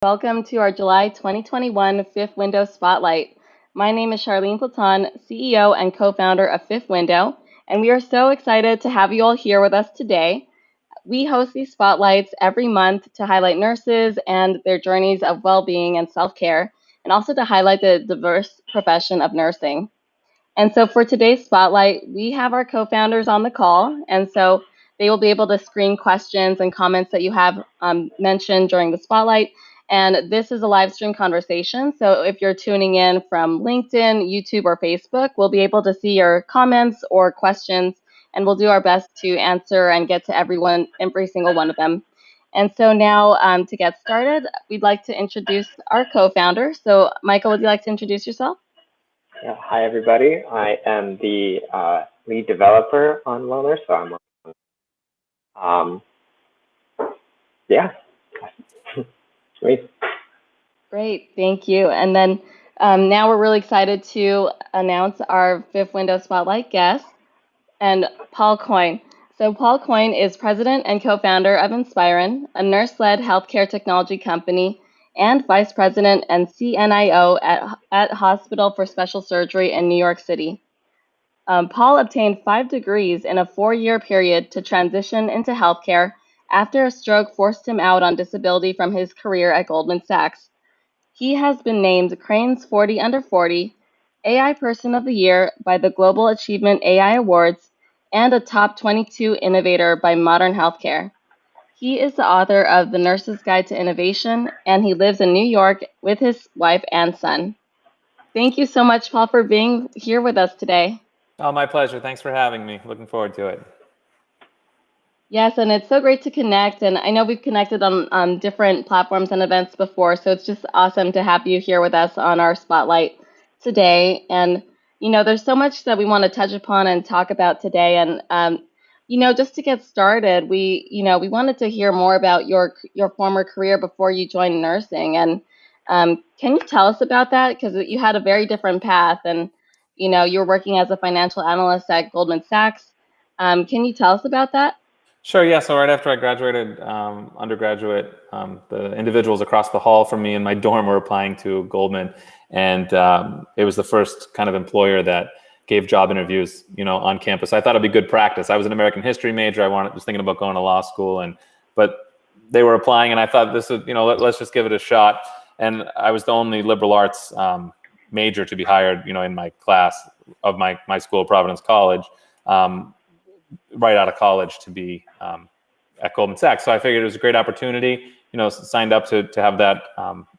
Welcome to our July 2021 Fifth Window Spotlight. My name is Charlene Platon, CEO and co-founder of Fifth Window, and we are so excited to have you all here with us today. We host these spotlights every month to highlight nurses and their journeys of well-being and self-care, and also to highlight the diverse profession of nursing. And so for today's spotlight, we have our co-founders on the call, and so they will be able to screen questions and comments that you have mentioned during the spotlight. And this is a live stream conversation. So if you're tuning in from LinkedIn, YouTube, or Facebook, we'll be able to see your comments or questions, and we'll do our best to answer and get to every single one of them. And so now to get started, we'd like to introduce our co-founder. So Michael, would you like to introduce yourself? Yeah, hi, everybody. I am the lead developer on Wellness, so yeah. Great, thank you. And then now we're really excited to announce our Fifth Window Spotlight guest, and Paul Coyne. So Paul Coyne is president and co-founder of Inspiren, a nurse-led healthcare technology company, and vice president and CNIO at Hospital for Special Surgery in New York City. Paul obtained 5 degrees in a 4-year period to transition into healthcare after a stroke forced him out on disability from his career at Goldman Sachs. He has been named Crain's 40 Under 40, AI Person of the Year by the Global Achievement AI Awards, and a Top 22 Innovator by Modern Healthcare. He is the author of The Nurse's Guide to Innovation, and he lives in New York with his wife and son. Thank you so much, Paul, for being here with us today. Oh, my pleasure. Thanks for having me. Looking forward to it. Yes, and it's so great to connect. And I know we've connected on different platforms and events before, so it's just awesome to have you here with us on our spotlight today. And, there's so much that we want to touch upon and talk about today. And, just to get started, we wanted to hear more about your former career before you joined nursing. And can you tell us about that? Because you had a very different path, and, you were working as a financial analyst at Goldman Sachs. Can you tell us about that? Sure, yeah. So right after I graduated undergraduate, the individuals across the hall from me in my dorm were applying to Goldman. And it was the first kind of employer that gave job interviews, on campus. I thought it'd be good practice. I was an American history major. I was thinking about going to law school, but they were applying, and I thought this would, let's just give it a shot. And I was the only liberal arts major to be hired, in my class of my school, Providence College. Right out of college to be at Goldman Sachs. So I figured it was a great opportunity, signed up to have that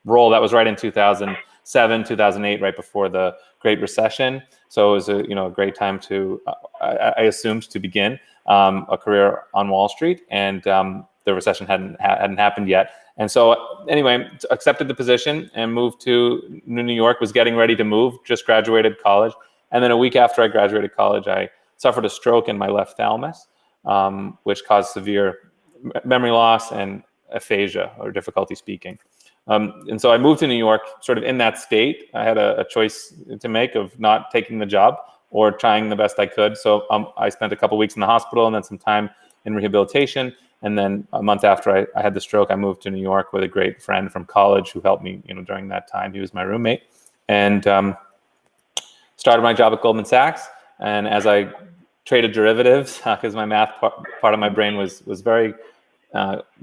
role. That was right in 2007, 2008, right before the Great Recession. So it was a great time to, I assumed, to begin a career on Wall Street. And the recession hadn't happened yet. And so anyway, accepted the position and moved to New York, was getting ready to move, just graduated college. And then a week after I graduated college, I suffered a stroke in my left thalamus, which caused severe memory loss and aphasia, or difficulty speaking. And so I moved to New York sort of in that state. I had a choice to make of not taking the job or trying the best I could. So I spent a couple weeks in the hospital and then some time in rehabilitation. And then a month after I had the stroke, I moved to New York with a great friend from college who helped me, during that time. He was my roommate, and started my job at Goldman Sachs. And as I traded derivatives, because my math part of my brain was very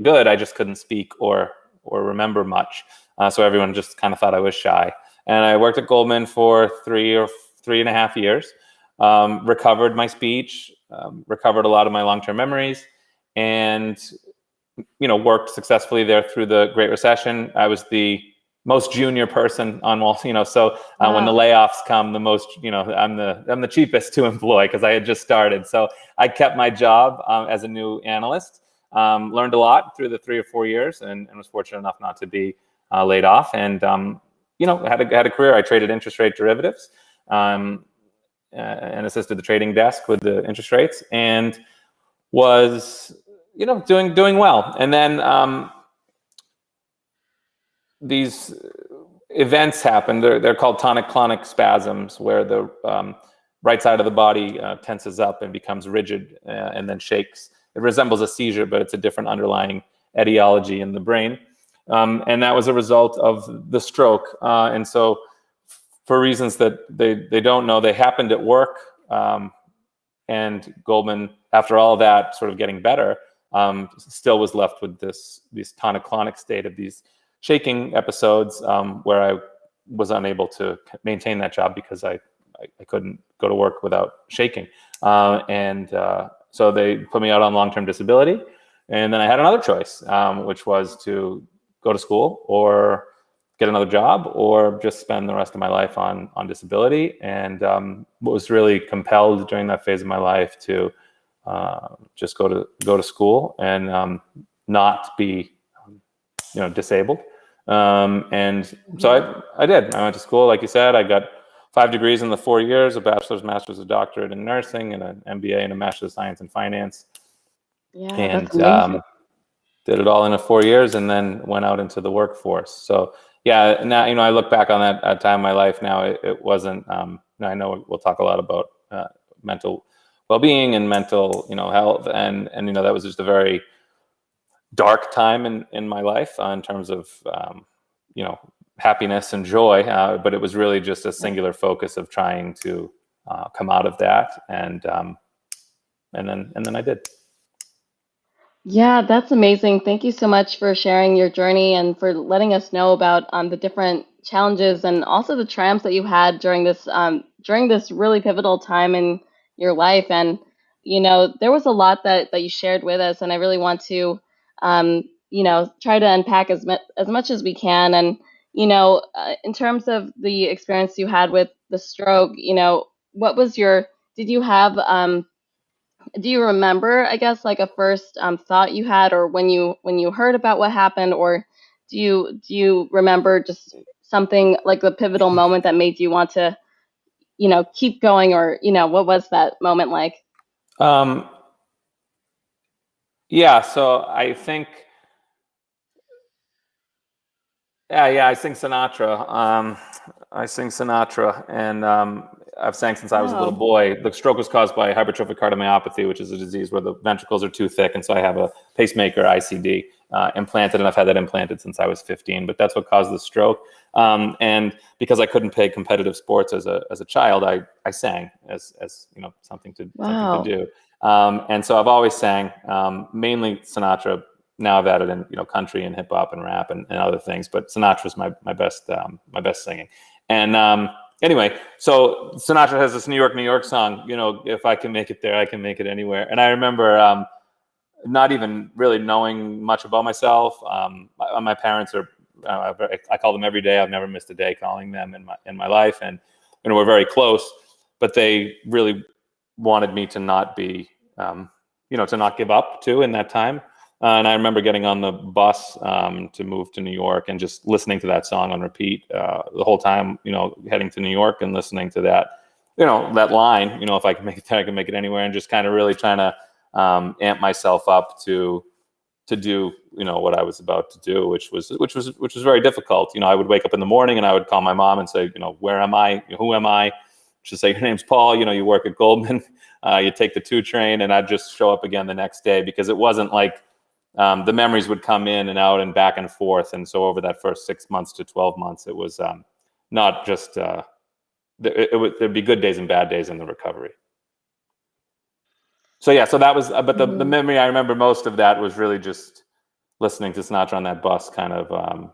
good, I just couldn't speak or remember much. So everyone just kind of thought I was shy. And I worked at Goldman for 3.5 years, recovered my speech, recovered a lot of my long-term memories, and worked successfully there through the Great Recession. I was the most junior person on Wall, so Wow. When the layoffs come, the most, I'm the cheapest to employ because I had just started. So I kept my job as a new analyst, learned a lot through the 3 or 4 years, and was fortunate enough not to be laid off. And had a career. I traded interest rate derivatives and assisted the trading desk with the interest rates, and was doing well. And then these events happen. They're called tonic-clonic spasms, where the right side of the body tenses up and becomes rigid and then shakes. It resembles a seizure, but it's a different underlying etiology in the brain. And that was a result of the stroke. And so for reasons that they don't know, they happened at work. And Goldman, after all of that sort of getting better, still was left with this tonic-clonic state of these shaking episodes where I was unable to maintain that job because I couldn't go to work without shaking. So they put me out on long-term disability. And then I had another choice, which was to go to school or get another job or just spend the rest of my life on disability. And was really compelled during that phase of my life to just go to school and not be disabled. And so I did. I went to school, like you said. I got 5 degrees in the 4 years: a bachelor's, master's, a doctorate in nursing, and an MBA and a master's of science in finance. Yeah, And that's amazing. did it all in 4 years, and then went out into the workforce. So yeah, now I look back on that time in my life. Now it wasn't. I know we'll talk a lot about mental well-being and mental health, and that was just a very dark time in my life in terms of happiness and joy. But it was really just a singular focus of trying to come out of that, and then I did. Yeah, that's amazing. Thank you so much for sharing your journey and for letting us know about the different challenges and also the triumphs that you had during this really pivotal time in your life. And there was a lot that you shared with us, and I really want to try to unpack as much as we can. And in terms of the experience you had with the stroke, what was did you have do you remember, I guess, like a first thought you had, or when you heard about what happened, or do you remember just something like the pivotal moment that made you want to, keep going, or what was that moment like? Yeah, so I think, I sing Sinatra. I sing Sinatra, and I've sang since I was a little boy. The stroke was caused by hypertrophic cardiomyopathy, which is a disease where the ventricles are too thick, and so I have a pacemaker, ICD, implanted, and I've had that implanted since I was 15. But that's what caused the stroke. And because I couldn't play competitive sports as a child, I sang as something to do. And so I've always sang, mainly Sinatra. Now I've added in country and hip hop and rap and other things, but Sinatra's my best singing. And anyway, so Sinatra has this New York song, if I can make it there, I can make it anywhere. And I remember not even really knowing much about myself. My parents are, I call them every day. I've never missed a day calling them in my life, and we're very close. But they really wanted me to not be, to not give up too in that time. And I remember getting on the bus to move to New York and just listening to that song on repeat the whole time, heading to New York and listening to that, that line, if I can make it there, I can make it anywhere, and just kind of really trying to amp myself up to do, what I was about to do, which was very difficult. I would wake up in the morning and I would call my mom and say, where am I? Who am I? She'd say, your name's Paul, you work at Goldman, you take the 2 train, and I'd just show up again the next day, because it wasn't like, the memories would come in and out and back and forth. And so over that first 6 months to 12 months, it was not just, there'd be good days and bad days in the recovery. So yeah, so that was, but the memory I remember most of that was really just listening to Sinatra on that bus, kind of,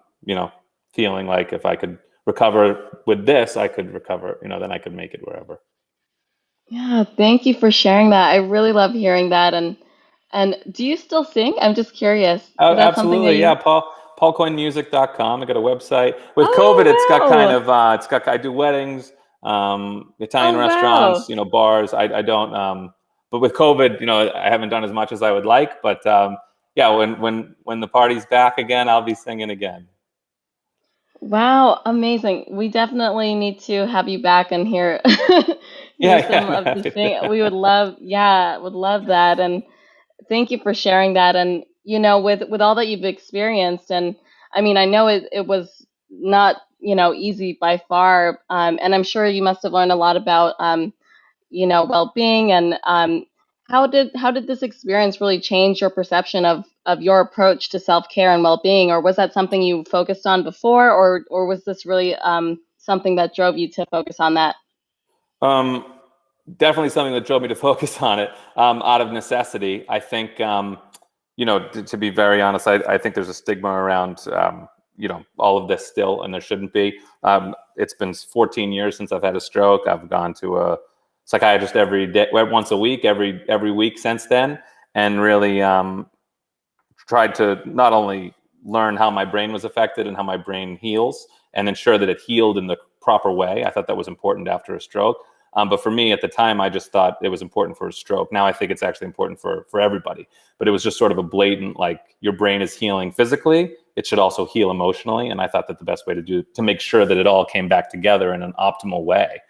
feeling like if I could recover with this, I could recover, then I could make it wherever. Yeah, thank you for sharing that. I really love hearing that. And do you still sing? I'm just curious. Is that absolutely, something that yeah. PaulCoyneMusic.com. I got a website. With COVID, it's got kind of I do weddings, Italian restaurants, bars. I don't. But with COVID, I haven't done as much as I would like. But yeah, when the party's back again, I'll be singing again. Wow, amazing. We definitely need to have you back and hear some of the singing. We would love that. And thank you for sharing that. And with all that you've experienced, and I mean, I know it was not easy by far, and I'm sure you must have learned a lot about well-being and How did this experience really change your perception of your approach to self-care and well-being, or was that something you focused on before, or was this really something that drove you to focus on that? Um, Definitely something that drove me to focus on it out of necessity. I think, to be very honest, I think there's a stigma around, all of this still, and there shouldn't be. It's been 14 years since I've had a stroke. I've gone to a psychiatrist every day, once a week, every week since then, and really tried to not only learn how my brain was affected and how my brain heals, and ensure that it healed in the proper way. I thought that was important after a stroke. But for me at the time, I just thought it was important for a stroke. Now I think it's actually important for everybody. But it was just sort of a blatant, like, your brain is healing physically, it should also heal emotionally. And I thought that the best way to make sure that it all came back together in an optimal way,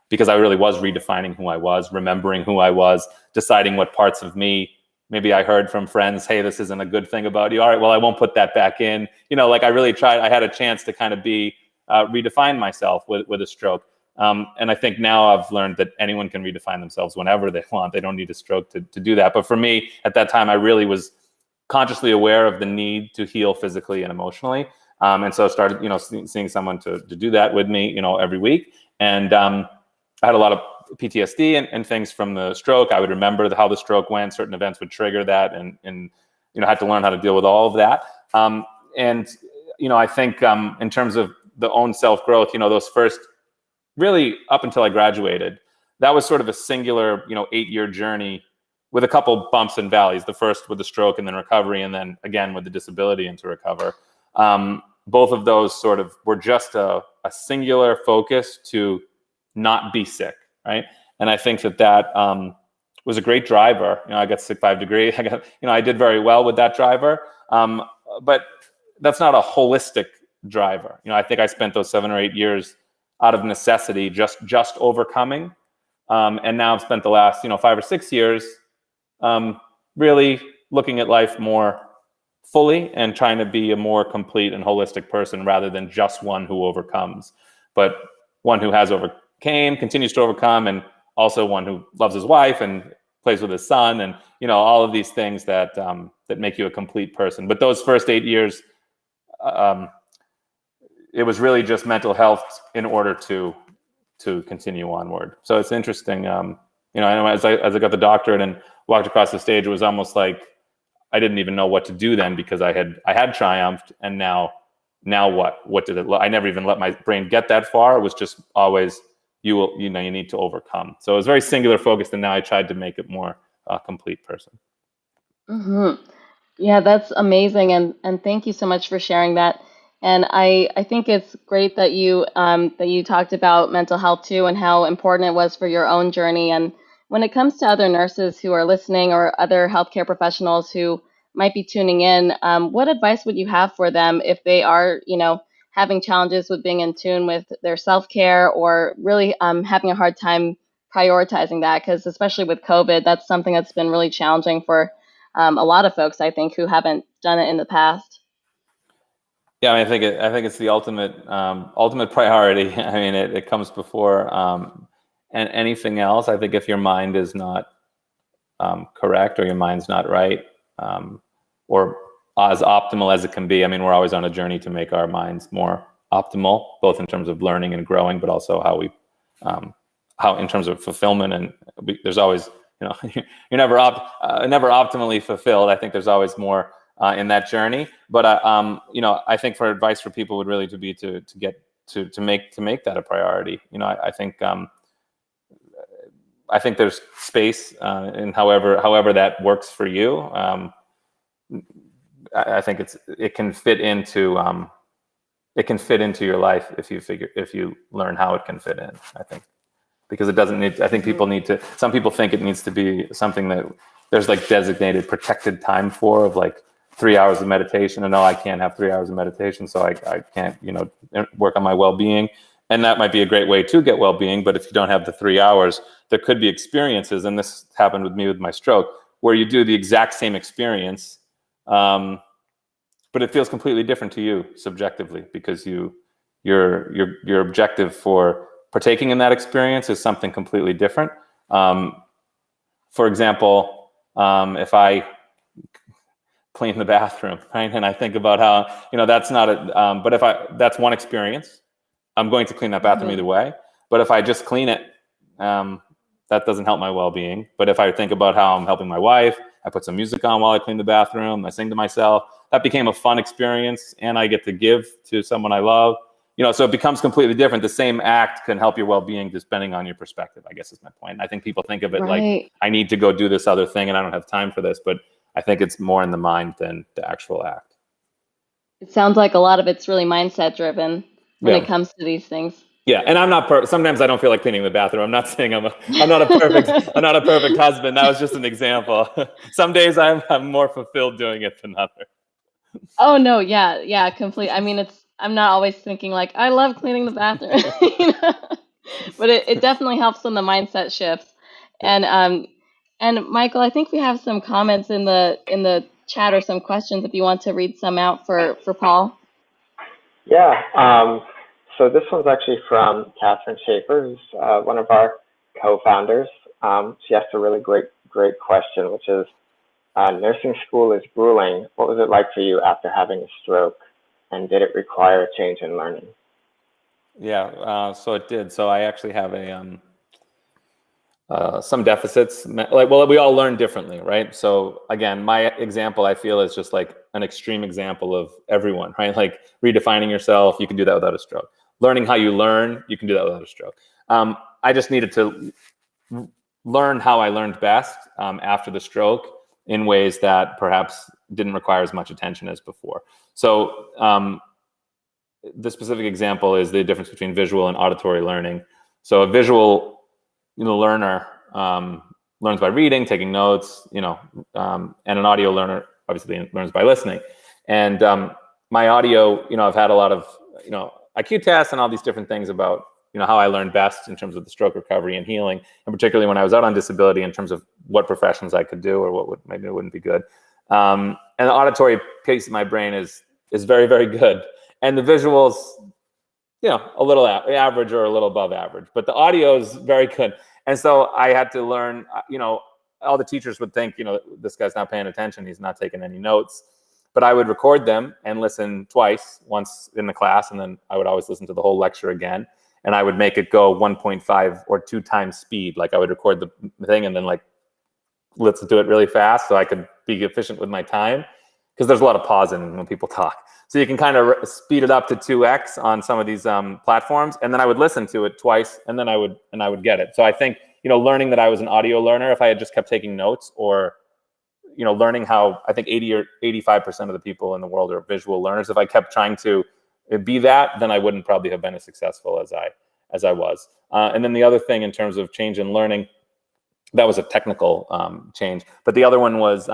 because I really was redefining who I was, remembering who I was, deciding what parts of me maybe I heard from friends, hey, this isn't a good thing about you. All right, well, I won't put that back in. I really tried. I had a chance to kind of redefine myself with a stroke. And I think now I've learned that anyone can redefine themselves whenever they want. They don't need a stroke to do that. But for me, at that time, I really was consciously aware of the need to heal physically and emotionally. And so I started, seeing someone to do that with me, every week. And I had a lot of PTSD and things from the stroke. I would remember how the stroke went. Certain events would trigger that, and had to learn how to deal with all of that. I think in terms of the own self-growth, those first, really up until I graduated, that was sort of a singular, 8-year journey with a couple bumps and valleys. The first with the stroke and then recovery, and then again with the disability and to recover. Both of those sort of were just a singular focus to not be sick, right? And I think that was a great driver. I got sick 5 degree. I did very well with that driver. But that's not a holistic driver. I think I spent those 7 or 8 years out of necessity, just overcoming. And now I've spent the last, 5 or 6 years really looking at life more fully and trying to be a more complete and holistic person, rather than just one who overcomes, but one who has overcame, continues to overcome, and also one who loves his wife and plays with his son, and all of these things that make you a complete person. But those first 8 years, it was really just mental health in order to continue onward. So it's interesting. As I got the doctorate and walked across the stage, it was almost like I didn't even know what to do then, because I had triumphed, and now what? What did it? I never even let my brain get that far. It was just always you need to overcome. So it was very singular focused, and now I tried to make it more a complete person. Mm-hmm. Yeah, that's amazing, and thank you so much for sharing that. And I think it's great that you talked about mental health too, and how important it was for your own journey. And when it comes to other nurses who are listening, or other healthcare professionals who might be tuning in, what advice would you have for them if they are, having challenges with being in tune with their self-care, or really having a hard time prioritizing that? Because especially with COVID, that's something that's been really challenging for a lot of folks, I think, who haven't done it in the past. Yeah, I think it's the ultimate priority. I mean, it comes before and anything else. I think if your mind is not correct, or your mind's not right, or as optimal as it can be. I mean, we're always on a journey to make our minds more optimal, both in terms of learning and growing, but also how in terms of fulfillment. And there's always, you're never optimally fulfilled. I think there's always more in that journey. But I think for advice for people would really be to make that a priority. I think there's space in however that works for you. I think it can fit into your life if you learn how it can fit in. I think, because it doesn't need. I think people need to. Some people think it needs to be something that there's like designated protected time for, of like 3 hours of meditation, and no, I can't have 3 hours of meditation, so I can't work on my well-being. And that might be a great way to get well-being, but if you don't have the 3 hours, there could be experiences, and this happened with me with my stroke, where you do the exact same experience, but it feels completely different to you subjectively, because your objective for partaking in that experience is something completely different. for example, if I clean the bathroom, right? And I think about how, that's not but that's one experience. I'm going to clean that bathroom either way. But if I just clean it, that doesn't help my well-being. But if I think about how I'm helping my wife, I put some music on while I clean the bathroom, I sing to myself, that became a fun experience, and I get to give to someone I love. So it becomes completely different. The same act can help your well-being depending on your perspective, I guess is my point. And I think people think of it like, I need to go do this other thing and I don't have time for this. But I think it's more in the mind than the actual act. It sounds like a lot of it's really mindset driven when it comes to these things. Yeah, and I'm not perfect. Sometimes I don't feel like cleaning the bathroom. I'm not saying I'm not a perfect husband. That was just an example. Some days I'm more fulfilled doing it than others. Oh no, yeah, completely. I mean, I'm not always thinking like I love cleaning the bathroom, but it definitely helps when the mindset shifts. And Michael, I think we have some comments in the chat or some questions if you want to read some out for Paul. Yeah. So this one's actually from Catherine Schaefer, who's one of our co-founders. She asked a really great question, which is, nursing school is grueling. What was it like for you after having a stroke, and did it require a change in learning? Yeah, so it did. So I actually have some deficits. We all learn differently, right? So again, my example, I feel, is just like an extreme example of everyone, right? Like redefining yourself, you can do that without a stroke. Learning how you learn, you can do that without a stroke. I just needed to learn how I learned best after the stroke in ways that perhaps didn't require as much attention as before. So the specific example is the difference between visual and auditory learning. So a visual learner learns by reading, taking notes, and an audio learner obviously learns by listening. And my audio, I've had a lot of, IQ tests and all these different things about, how I learned best in terms of the stroke recovery and healing, and particularly when I was out on disability in terms of what professions I could do or what maybe wouldn't be good. And the auditory piece of my brain is very, very good. And the visuals, a little average or a little above average, but the audio is very good. And so I had to learn, all the teachers would think, this guy's not paying attention, he's not taking any notes. But I would record them and listen twice, once in the class, and then I would always listen to the whole lecture again. And I would make it go 1.5 or 2 times speed. Like I would record the thing and then listen to it really fast so I could be efficient with my time, because there's a lot of pausing when people talk. So you can kind of speed it up to 2x on some of these platforms, and then I would listen to it twice, and then I would get it. So I think learning that I was an audio learner, if I had just kept taking notes, or learning how I think 80 or 85% of the people in the world are visual learners. If I kept trying to be that, then I wouldn't probably have been as successful as I was. And then the other thing in terms of change in learning, that was a technical change, but the other one was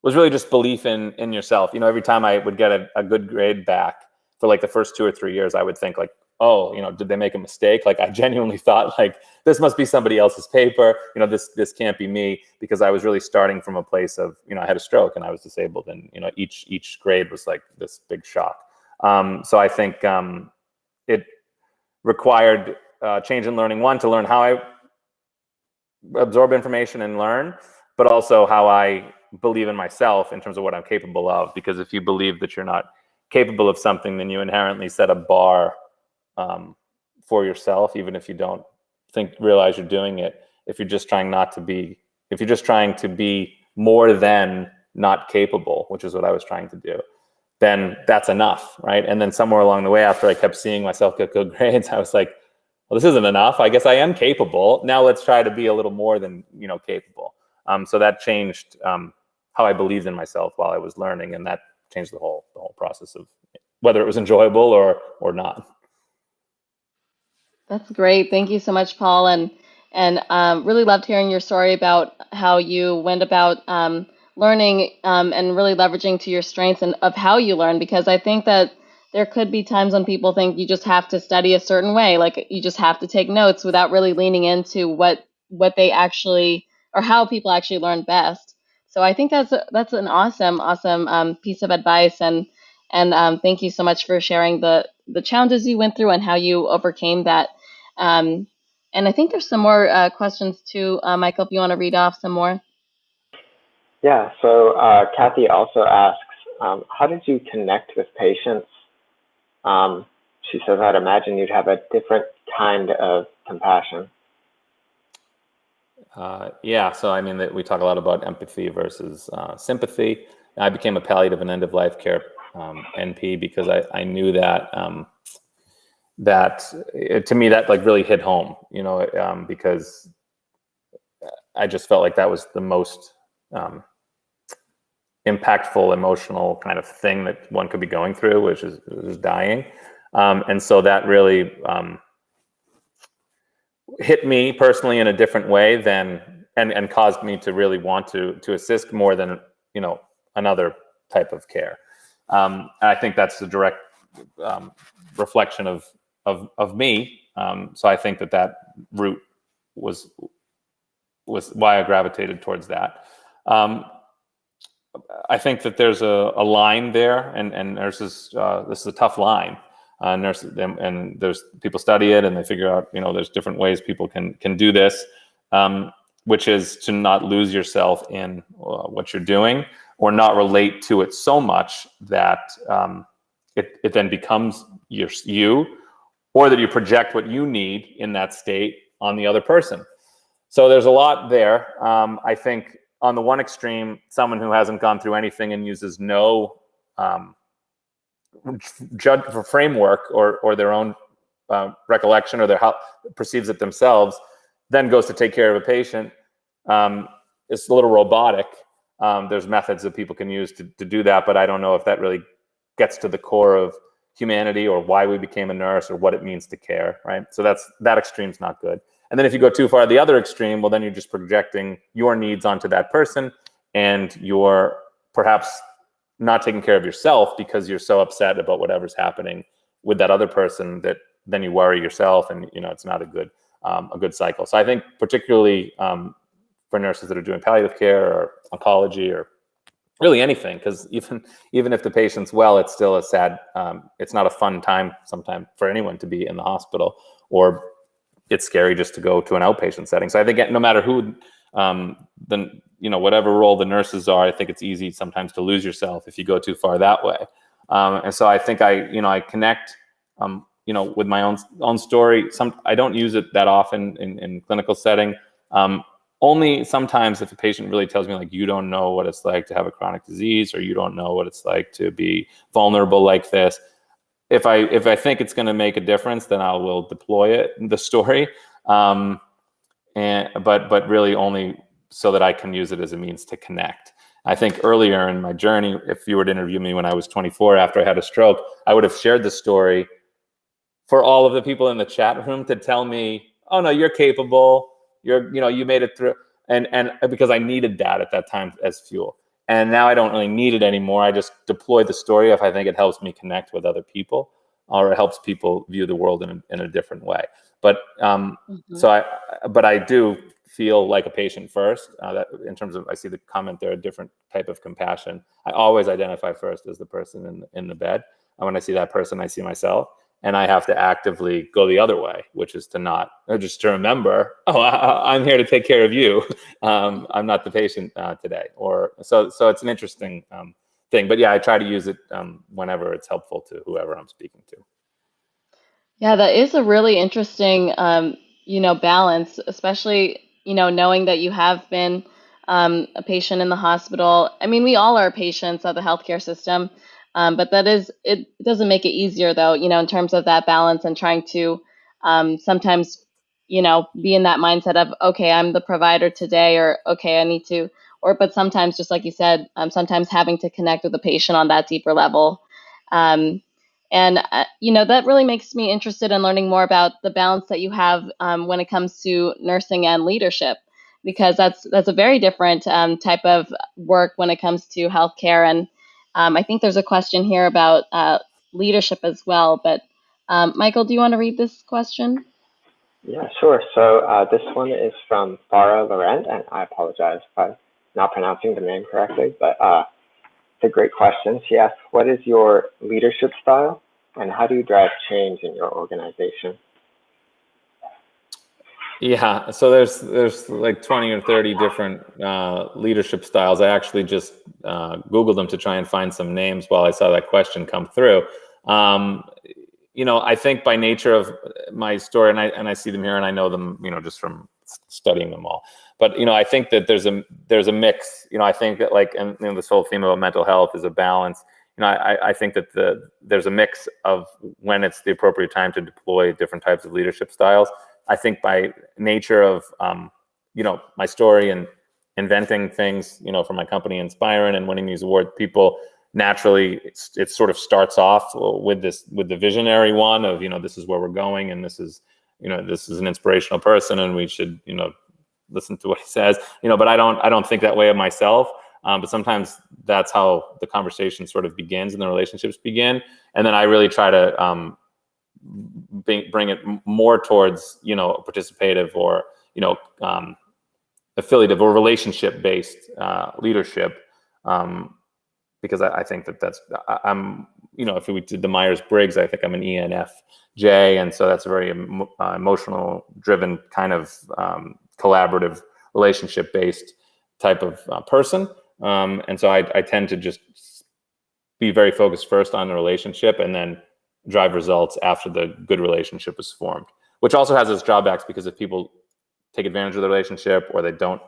really just belief in yourself. Every time I would get a good grade back for like the first 2 or 3 years, I would think like, oh, did they make a mistake? Like I genuinely thought like this must be somebody else's paper. This can't be me, because I was really starting from a place of, I had a stroke and I was disabled, and each grade was like this big shock. So I think it required change in learning. One, to learn how I absorb information and learn, but also how I believe in myself in terms of what I'm capable of. Because if you believe that you're not capable of something, then you inherently set a bar for yourself, even if you don't realize you're doing it. If you're just trying to be more than not capable, which is what I was trying to do, then that's enough, right? And then somewhere along the way, after I kept seeing myself get good grades, I was like, well, this isn't enough. I guess I am capable. Now let's try to be a little more than capable. So that changed how I believed in myself while I was learning, and that changed the whole process of whether it was enjoyable or not. That's great. Thank you so much, Paul, and really loved hearing your story about how you went about learning and really leveraging to your strengths and of how you learn, because I think that there could be times when people think you just have to study a certain way, like you just have to take notes, without really leaning into what they actually, or how people actually learn best. So I think that's an awesome piece of advice, and thank you so much for sharing the challenges you went through and how you overcame that. And I think there's some more questions too, Michael, if you want to read off some more. Yeah, so Kathy also asks, how did you connect with patients? She says, I'd imagine you'd have a different kind of compassion. Yeah, so I mean, we talk a lot about empathy versus sympathy. I became a palliative and end-of-life care NP because I knew that to me that like really hit home, you know, because I just felt like that was the most impactful emotional kind of thing that one could be going through, which is dying. And so that really hit me personally in a different way than, and caused me to really want to assist more than, you know, another type of care. I think that's the direct reflection of me. So I think that route was why I gravitated towards that. I think that there's a line there, and nurses, this is a tough line. Nurses, and there's people study it and they figure out, you know, there's different ways people can do this, which is to not lose yourself in what you're doing or not relate to it so much that it then becomes you, or that you project what you need in that state on the other person. So there's a lot there. I think on the one extreme, someone who hasn't gone through anything and uses no judge for framework or their own recollection or how perceives it themselves, then goes to take care of a patient. It's a little robotic. There's methods that people can use to do that, but I don't know if that really gets to the core of humanity or why we became a nurse or what it means to care, right? So that extreme's not good. And then if you go too far the other extreme, well, then you're just projecting your needs onto that person, and you're perhaps not taking care of yourself because you're so upset about whatever's happening with that other person that then you worry yourself, and you know it's not a good cycle. So I think particularly for nurses that are doing palliative care or oncology or really anything, because even if the patient's well, it's still a sad, it's not a fun time sometimes for anyone to be in the hospital, or it's scary just to go to an outpatient setting. So I think no matter who, whatever role the nurses are, I think it's easy sometimes to lose yourself if you go too far that way. And so I think I connect, with my own story. I don't use it that often in clinical setting. Only sometimes if a patient really tells me, like, you don't know what it's like to have a chronic disease, or you don't know what it's like to be vulnerable like this. If I think it's going to make a difference, then I will deploy it in the story. But really only so that I can use it as a means to connect. I think earlier in my journey, if you were to interview me when I was 24 after I had a stroke, I would have shared the story for all of the people in the chat room to tell me, oh no, you're capable. You made it through. And because I needed that at that time as fuel. And now I don't really need it anymore. I just deploy the story if I think it helps me connect with other people, or it helps people view the world in a different way. But but I do feel like a patient first. That in terms of, I see the comment there, a different type of compassion. I always identify first as the person in the bed. And when I see that person, I see myself. And I have to actively go the other way, which is just to remember, I'm here to take care of you. I'm not the patient today. So it's an interesting thing. But yeah, I try to use it whenever it's helpful to whoever I'm speaking to. Yeah, that is a really interesting, balance, especially, knowing that you have been a patient in the hospital. I mean, we all are patients of the healthcare system. But it doesn't make it easier though, in terms of that balance and trying to sometimes, be in that mindset of, okay, I'm the provider today, or okay, I need to, but sometimes, just like you said, sometimes having to connect with the patient on that deeper level. That really makes me interested in learning more about the balance that you have when it comes to nursing and leadership, because that's a very different type of work when it comes to healthcare. And I think there's a question here about leadership as well, but Michael, do you want to read this question? Yeah, sure. So this one is from Farah Laurent, and I apologize if I'm not pronouncing the name correctly, but it's a great question. She asks, what is your leadership style, and how do you drive change in your organization? Yeah, so there's like 20 or 30 different leadership styles. I actually just Googled them to try and find some names while I saw that question come through. I think by nature of my story, and I see them here, and I know them, just from studying them all. But I think that there's a mix. I think that and this whole theme about mental health is a balance. I think that there's a mix of when it's the appropriate time to deploy different types of leadership styles. I think by nature of my story and inventing things, for my company Inspiren and winning these awards, people naturally it sort of starts off with the visionary one of this is where we're going, and this is an inspirational person, and we should listen to what he says. But I don't think that way of myself. But sometimes that's how the conversation sort of begins and the relationships begin, and then I really try to bring it more towards participative or affiliative or relationship based leadership, because I think that's I'm if we did the Myers-Briggs, I think I'm an ENFJ, and so that's a very emotional driven kind of collaborative relationship based type of person, and so I tend to just be very focused first on the relationship and then drive results after the good relationship is formed, which also has its drawbacks, because if people take advantage of the relationship, or they don't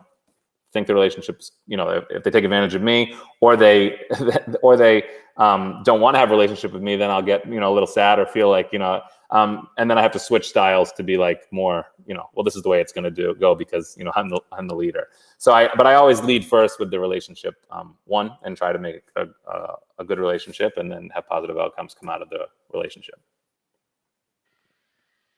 think the relationship's, if they take advantage of me, or they don't want to have a relationship with me, then I'll get, a little sad or feel like, and then I have to switch styles to be like more, well, this is the way it's going to go because, I'm the leader. So but I always lead first with the relationship one, and try to make a good relationship, and then have positive outcomes come out of the relationship.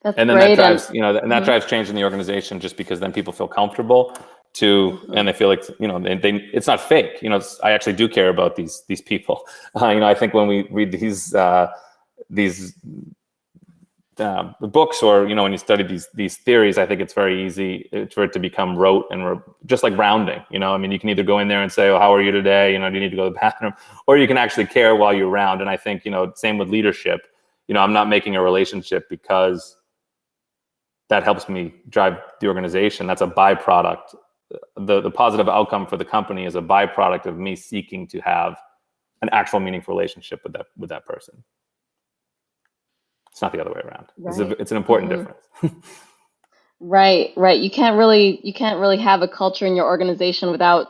That's and then great. that drives, and that drives change in the organization, just because then people feel comfortable and they feel like, they it's not fake. I actually do care about these people. I think when we read these books, or when you study these theories, I think it's very easy for it to become rote and just like rounding. You can either go in there and say, "Oh, how are you today? Do you need to go to the bathroom?" Or you can actually care while you're around. And I think same with leadership. I'm not making a relationship because that helps me drive the organization. That's a byproduct. The positive outcome for the company is a byproduct of me seeking to have an actual meaningful relationship with that person. It's not the other way around. Right. It's an important difference. Right. You can't really have a culture in your organization without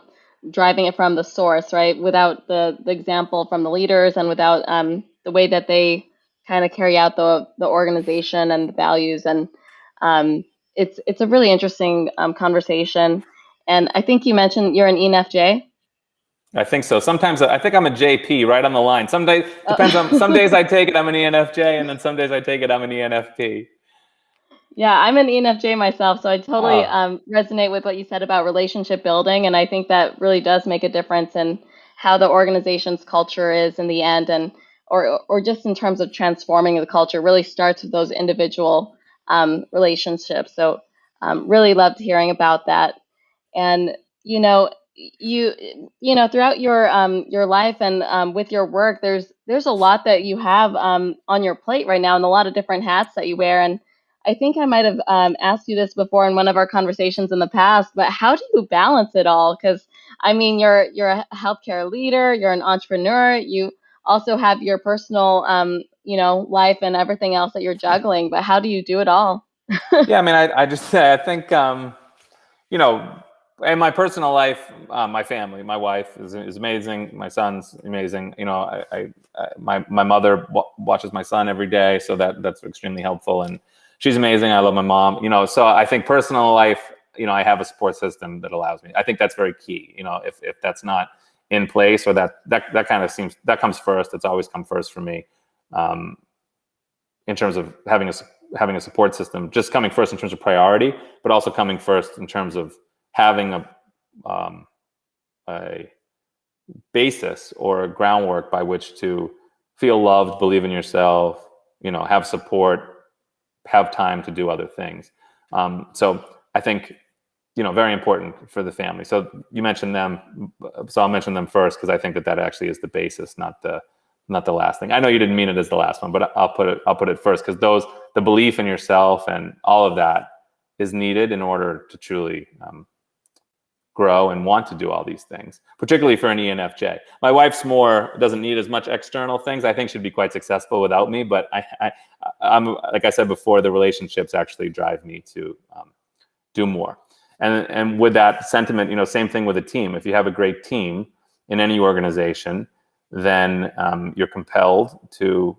driving it from the source, right? Without the example from the leaders, and without the way that they kind of carry out the organization and the values. And it's a really interesting conversation. And I think you mentioned you're an ENFJ. I think so. Sometimes I think I'm a JP, right on the line. Some days depends on. Some days I take it I'm an ENFJ, and then some days I take it I'm an ENFP. Yeah, I'm an ENFJ myself, so I totally resonate with what you said about relationship building, and I think that really does make a difference in how the organization's culture is in the end, and or just in terms of transforming the culture. Really starts with those individual relationships. So really loved hearing about that. And you throughout your life and with your work, there's a lot that you have on your plate right now, and a lot of different hats that you wear. And I think I might have asked you this before in one of our conversations in the past, but how do you balance it all? Because you're a healthcare leader, you're an entrepreneur, you also have your personal life and everything else that you're juggling. But how do you do it all? Yeah, I think in my personal life, my family, my wife is amazing. My son's amazing. My mother watches my son every day, so that's extremely helpful. And she's amazing. I love my mom. So I think personal life, I have a support system that allows me. I think that's very key. If that's not in place, or that kind of seems that comes first. It's always come first for me. In terms of having a support system, just coming first in terms of priority, but also coming first in terms of having a basis or a groundwork by which to feel loved, believe in yourself, have support, have time to do other things. So I think, very important for the family. So you mentioned them, so I'll mention them first, because I think that actually is the basis, not the last thing. I know you didn't mean it as the last one, but I'll put it first, because the belief in yourself and all of that is needed in order to truly grow and want to do all these things, particularly for an ENFJ. My wife's doesn't need as much external things. I think she'd be quite successful without me, but I'm like I said before, the relationships actually drive me to do more. And with that sentiment, same thing with a team. If you have a great team in any organization, then you're compelled to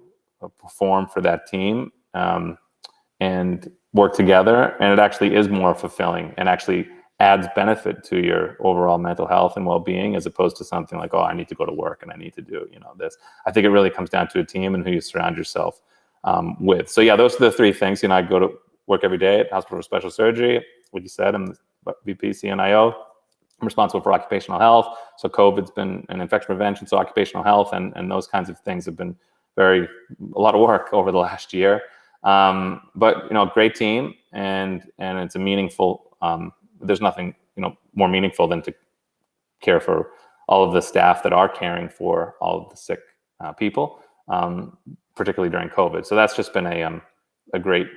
perform for that team and work together. And it actually is more fulfilling and actually adds benefit to your overall mental health and well-being, as opposed to something like, oh, I need to go to work and I need to do, this. I think it really comes down to a team and who you surround yourself with. So yeah, those are the three things. I go to work every day at Hospital for Special Surgery. Like you said, I'm the VP CNIO. I'm responsible for occupational health. So COVID's been an infection prevention. So occupational health and those kinds of things have been a lot of work over the last year. But great team, and it's a meaningful. There's nothing more meaningful than to care for all of the staff that are caring for all of the sick people, particularly during COVID. So that's just been a great,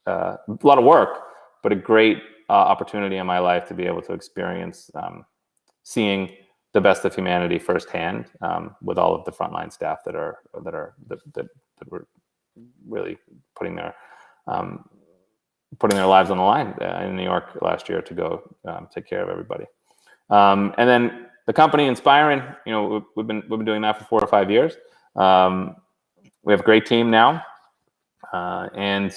a lot of work, but a great opportunity in my life to be able to experience seeing the best of humanity firsthand with all of the frontline staff that were really putting their lives on the line in New York last year to go take care of everybody. And then the company Inspiren, we've been doing that for 4 or 5 years. We have a great team now, and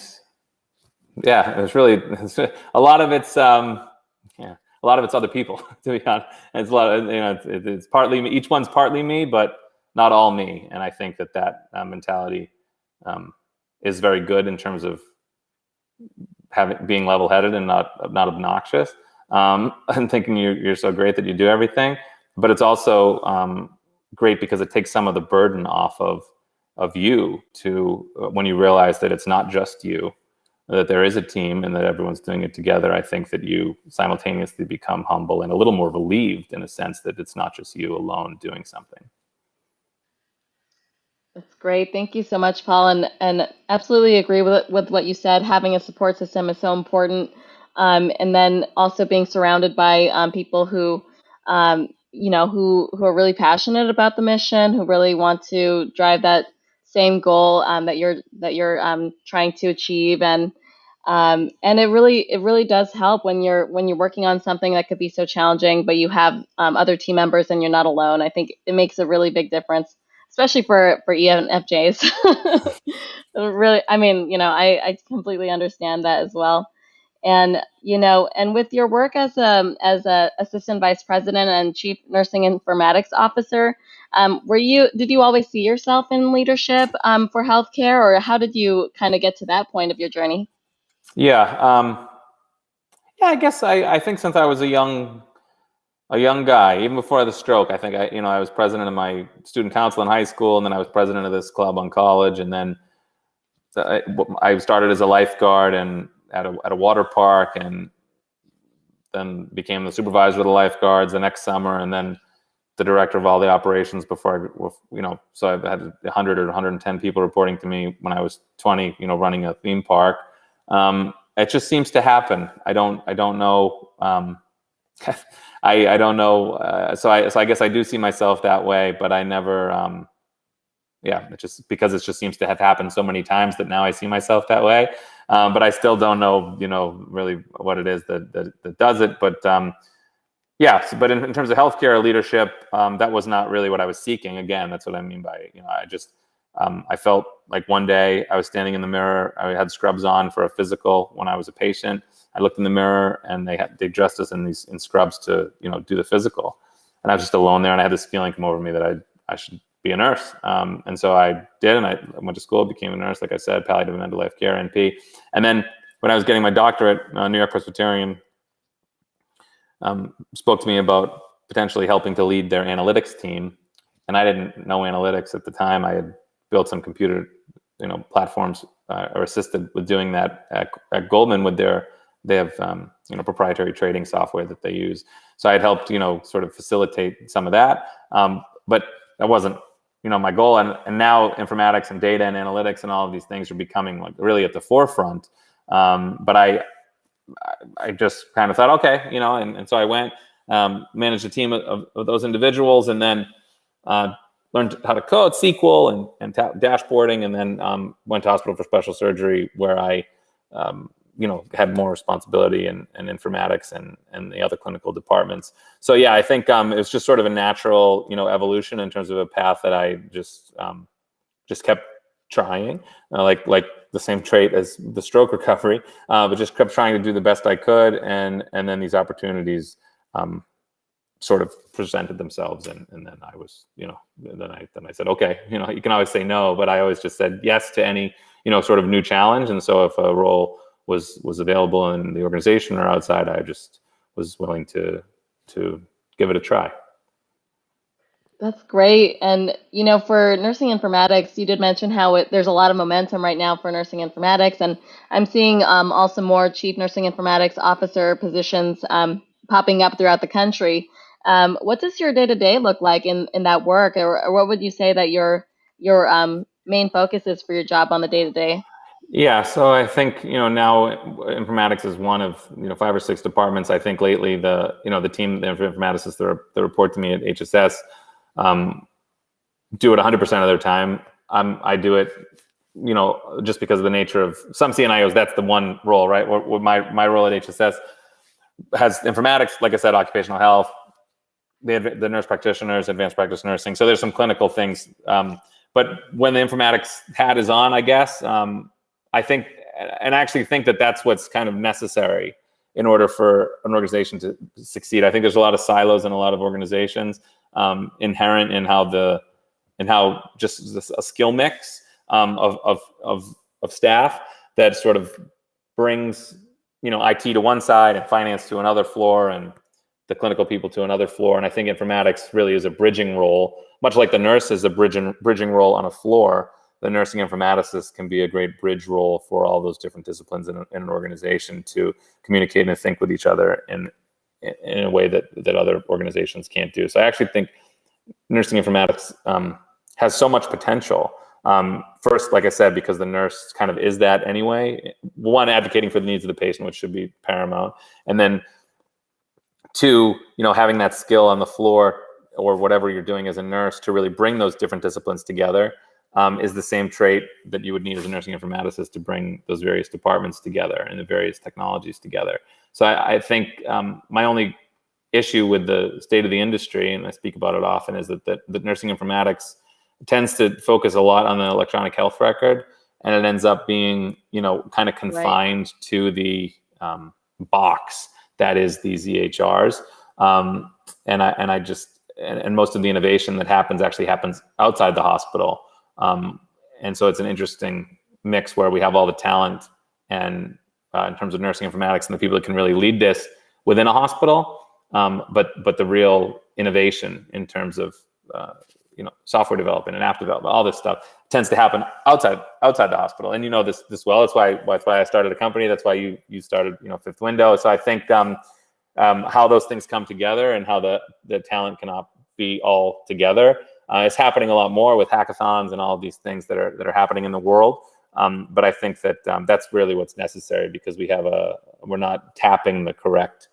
yeah, it's a lot of it's other people, to be honest. It's a lot of it's partly me. Each one's partly me, but not all me. And I think that mentality is very good in terms of being level-headed and not obnoxious, and thinking you're so great that you do everything. But it's also great because it takes some of the burden off of you to when you realize that it's not just you, that there is a team and that everyone's doing it together. I think that you simultaneously become humble and a little more relieved in a sense that it's not just you alone doing something. That's great. Thank you so much, Paul, and absolutely agree with what you said. Having a support system is so important, and then also being surrounded by people who are really passionate about the mission, who really want to drive that same goal that you're trying to achieve, and it really does help when you're working on something that could be so challenging, but you have other team members and you're not alone. I think it makes a really big difference, especially for ENFJs. Really, I completely understand that as well. And and with your work as a assistant vice president and chief nursing informatics officer, did you always see yourself in leadership for healthcare, or how did you kind of get to that point of your journey? Yeah, I guess I think since I was a young guy, even before the stroke, I think I was president of my student council in high school, and then I was president of this club on college, and then I started as a lifeguard and at a water park, and then became the supervisor of the lifeguards the next summer, and then the director of all the operations before so I had 100 or 110 people reporting to me when I was 20, running a theme park. It just seems to happen. I don't know. I don't know. So I guess I do see myself that way, but I never. It just because it just seems to have happened so many times that now I see myself that way. But I still don't know, really what it is that does it. But but in terms of healthcare leadership, that was not really what I was seeking. Again, that's what I mean by, I just I felt like one day I was standing in the mirror. I had scrubs on for a physical when I was a patient. I looked in the mirror and they dressed us in scrubs to do the physical, and I was just alone there, and I had this feeling come over me that I should be a nurse. And so I did, and I went to school, became a nurse, like I said, palliative and end of life care, NP. And then when I was getting my doctorate, New York Presbyterian spoke to me about potentially helping to lead their analytics team. And I didn't know analytics at the time. I had built some computer, platforms or assisted with doing that at Goldman with they have proprietary trading software that they use. So I had helped, sort of facilitate some of that. But that wasn't, my goal. And now informatics and data and analytics and all of these things are becoming like really at the forefront. But I just kind of thought, okay, and so I went, managed a team of those individuals, and then learned how to code SQL and dashboarding, and then went to hospital for special surgery, where I had more responsibility in informatics and the other clinical departments. So yeah, I think it was just sort of a natural evolution in terms of a path that I just kept trying, like the same trait as the stroke recovery, but just kept trying to do the best I could, and then these opportunities sort of presented themselves, and then I was, then I said, okay, you can always say no, but I always just said yes to any sort of new challenge. And so if a role was available in the organization or outside, I just was willing to give it a try. That's great. And, for nursing informatics, you did mention how there's a lot of momentum right now for nursing informatics. And I'm seeing also more chief nursing informatics officer positions popping up throughout the country. What does your day-to-day look like in that work? Or what would you say that your main focus is for your job on the day-to-day? Yeah, so I think now informatics is one of 5 or 6 departments. I think lately the team, the informaticists that report to me at HSS, do it 100% of their time. I do it, just because of the nature of some CNIOs. That's the one role, right? My role at HSS has informatics, like I said, occupational health, the nurse practitioners, advanced practice nursing. So there's some clinical things. But when the informatics hat is on, I guess, I think, and I actually think that that's what's kind of necessary in order for an organization to succeed. I think there's a lot of silos in a lot of organizations, inherent in how just a skill mix of staff that sort of brings IT to one side and finance to another floor and the clinical people to another floor. And I think informatics really is a bridging role, much like the nurse is a bridging role on a floor. The nursing informaticist can be a great bridge role for all those different disciplines in an organization to communicate and think with each other in a way that other organizations can't do. So I actually think nursing informatics has so much potential. First, like I said, because the nurse kind of is that anyway. One, advocating for the needs of the patient, which should be paramount. And then 2, having that skill on the floor or whatever you're doing as a nurse to really bring those different disciplines together is the same trait that you would need as a nursing informaticist to bring those various departments together and the various technologies together. So I think my only issue with the state of the industry, and I speak about it often, is that nursing informatics tends to focus a lot on the electronic health record, and it ends up being, kind of confined to the box that is these EHRs. And most of the innovation that happens outside the hospital. And so it's an interesting mix where we have all the talent and in terms of nursing informatics and the people that can really lead this within a hospital, but the real innovation in terms of software development and app development, all this stuff tends to happen outside the hospital. And this well. That's why I started a company. That's why you started Fifth Window. So I think how those things come together and how the talent cannot be all together is happening a lot more with hackathons and all of these things that are happening in the world. But I think that that's really what's necessary, because we're not tapping the correct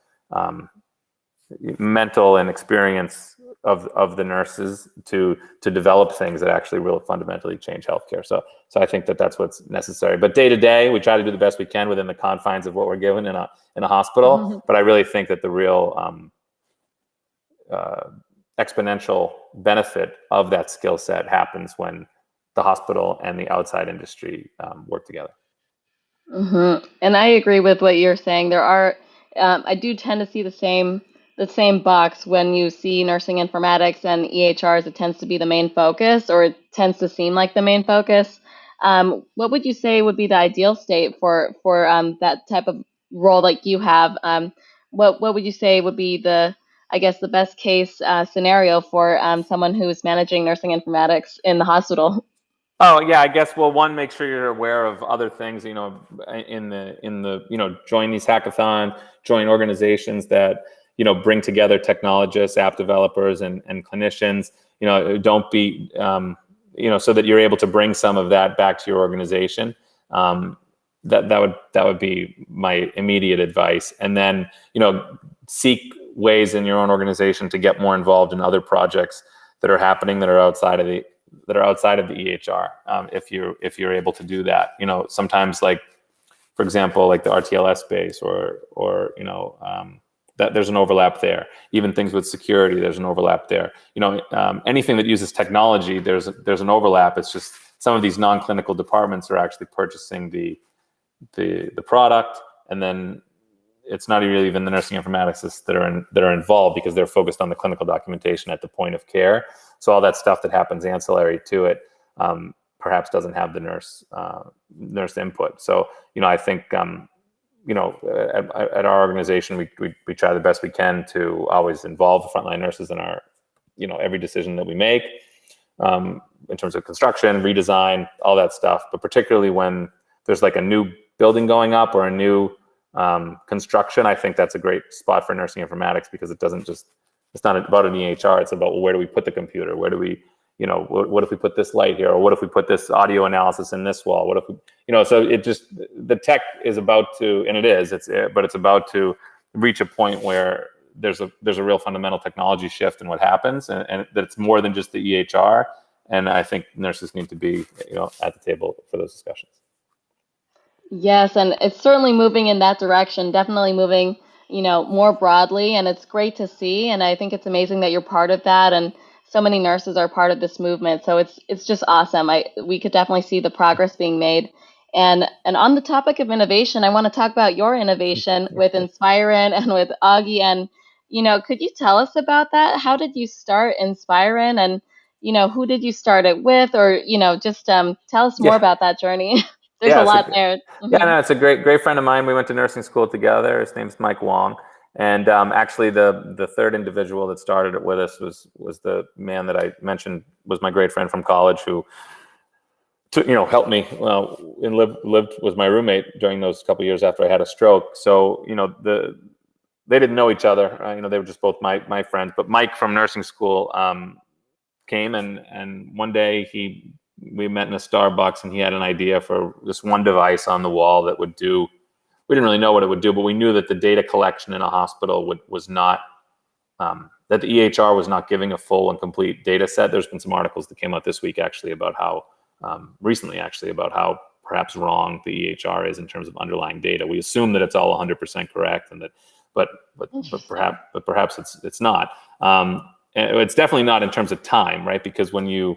mental and experience of the nurses to develop things that actually will fundamentally change healthcare. So I think that that's what's necessary. But day to day, we try to do the best we can within the confines of what we're given in a hospital. Mm-hmm. But I really think that the real exponential benefit of that skill set happens when the hospital and the outside industry work together. Mm-hmm. And I agree with what you're saying. There are, I do tend to see the same box when you see nursing informatics and EHRs. It tends to be the main focus, or it tends to seem like the main focus. What would you say would be the ideal state for that type of role like you have? What would you say would be the best case scenario for someone who's managing nursing informatics in the hospital? Oh yeah, I guess. Well, one, make sure you're aware of other things. In the join these hackathons, join organizations that bring together technologists, app developers, and clinicians. Don't be so that you're able to bring some of that back to your organization. that would be my immediate advice. And then, seek ways in your own organization to get more involved in other projects that are happening that are outside of the EHR. If you're able to do that, sometimes, like, for example, like the RTLS space, or that there's an overlap there. Even things with security, there's an overlap there. Anything that uses technology, there's an overlap. It's just some of these non-clinical departments are actually purchasing the product, and then it's not really even the nursing informaticists that are involved, because they're focused on the clinical documentation at the point of care. So all that stuff that happens ancillary to it perhaps doesn't have the nurse input. So I think at our organization we try the best we can to always involve the frontline nurses in our every decision that we make, in terms of construction, redesign, all that stuff. But particularly when there's like a new building going up or a new construction, I think that's a great spot for nursing informatics, because it's not about an EHR. It's about, well, where do we put the computer? Where do we, what if we put this light here? Or what if we put this audio analysis in this wall? What if we, so it just, the tech is about to, and but it's about to reach a point where there's a real fundamental technology shift in what happens, and that it's more than just the EHR. And I think nurses need to be, at the table for those discussions. Yes, and it's certainly moving in that direction, definitely moving, more broadly, and it's great to see. And I think it's amazing that you're part of that, and so many nurses are part of this movement. So it's just awesome. We could definitely see the progress being made. And on the topic of innovation, I want to talk about your innovation with Inspiren and with Augie. And, could you tell us about that? How did you start Inspiren, and, who did you start it with? Or, just tell us more about that journey. There's a lot there. Mm-hmm. Yeah, no, it's a great friend of mine. We went to nursing school together. His name's Mike Wong. And actually the third individual that started it with us was the man that I mentioned was my great friend from college, who helped me and lived was my roommate during those couple of years after I had a stroke. So, they didn't know each other. They were just both my friends. But Mike from nursing school came, and one day we met in a Starbucks, and he had an idea for this one device on the wall that would do, we didn't really know what it would do, but we knew that the data collection in a hospital was not, that the EHR was not giving a full and complete data set. There's been some articles that came out this week actually about how, recently actually, about how perhaps wrong the EHR is in terms of underlying data. We assume that it's all 100% correct, and that, but perhaps it's not. And it's definitely not in terms of time, right? Because when you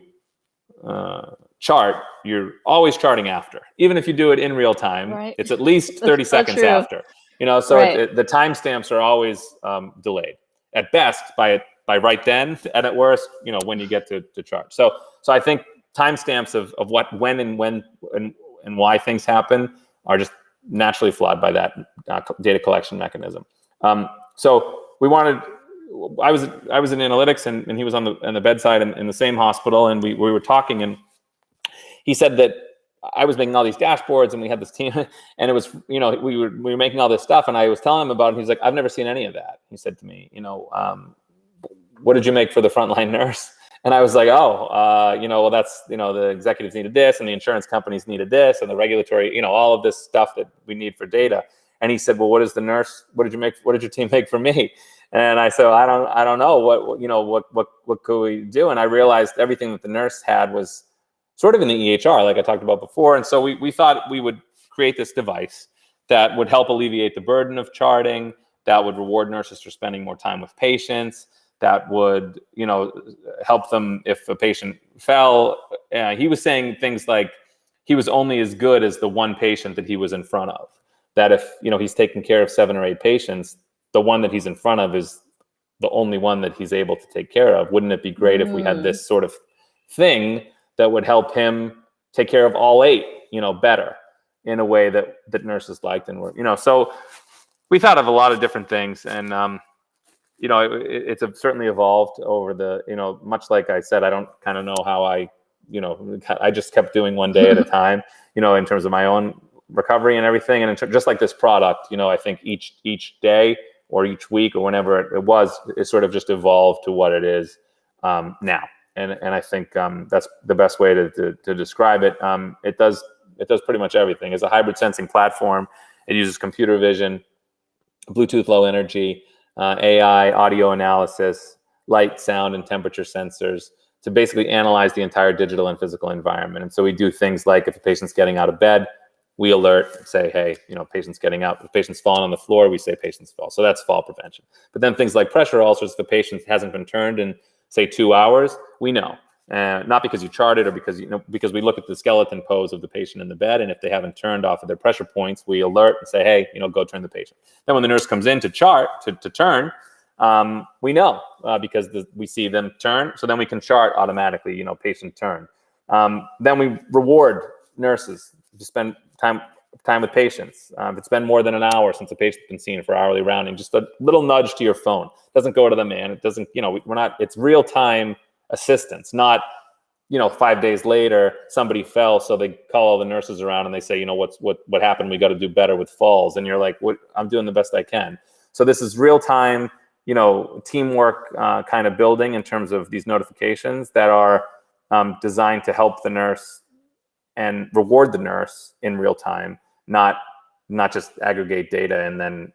chart, you're always charting after. Even if you do it in real time, right, it's at least 30 seconds after. So right, the timestamps are always delayed. At best by right then, and at worst, when you get to chart. So I think timestamps of what, when and why things happen are just naturally flawed by that data collection mechanism. So we wanted. I was in analytics, and he was on the bedside in the same hospital, and we were talking, and he said that I was making all these dashboards, and we had this team, and it was, we were making all this stuff, and I was telling him about it, and he's like, I've never seen any of that. He said to me, what did you make for the frontline nurse? And I was like, well, that's, the executives needed this, and the insurance companies needed this, and the regulatory, all of this stuff that we need for data. And he said, well, what did your team make for me? And I said, I don't know what could we do? And I realized everything that the nurse had was sort of in the EHR, like I talked about before. And so we thought we would create this device that would help alleviate the burden of charting, that would reward nurses for spending more time with patients, that would, help them if a patient fell. He was saying things like he was only as good as the one patient that he was in front of. That if, he's taking care of 7 or 8 patients, the one that he's in front of is the only one that he's able to take care of. Wouldn't it be great if we had this sort of thing that would help him take care of all 8, better in a way that nurses liked and were, so we thought of a lot of different things, and, it's certainly evolved over the, much like I said, I don't kind of know how I just kept doing one day at a time, in terms of my own recovery and everything. And just like this product, I think each day or each week or whenever it sort of just evolved to what it is now. And I think that's the best way to describe it. It does pretty much everything. It's a hybrid sensing platform. It uses computer vision, Bluetooth Low Energy, AI, audio analysis, light, sound, and temperature sensors to basically analyze the entire digital and physical environment. And so we do things like if a patient's getting out of bed, we alert, say, hey, patient's getting out. If patient's falling on the floor, we say patient's fall. So that's fall prevention. But then things like pressure ulcers, if the patient hasn't been turned in, say, 2 hours, we know. Not because you chart it or because we look at the skeleton pose of the patient in the bed, and if they haven't turned off of their pressure points, we alert and say, hey, go turn the patient. Then when the nurse comes in to chart, to turn, we know because we see them turn, so then we can chart automatically, patient turn. Then we reward nurses to spend time with patients. If it's been more than an hour since a patient's been seen for hourly rounding, just a little nudge to your phone. It doesn't go to the man. It doesn't, it's real time assistance, not 5 days later somebody fell, so they call all the nurses around and they say, what happened, we got to do better with falls, and you're like, what? I'm doing the best I can. So this is real time teamwork kind of building in terms of these notifications that are designed to help the nurse and reward the nurse in real time, not just aggregate data and then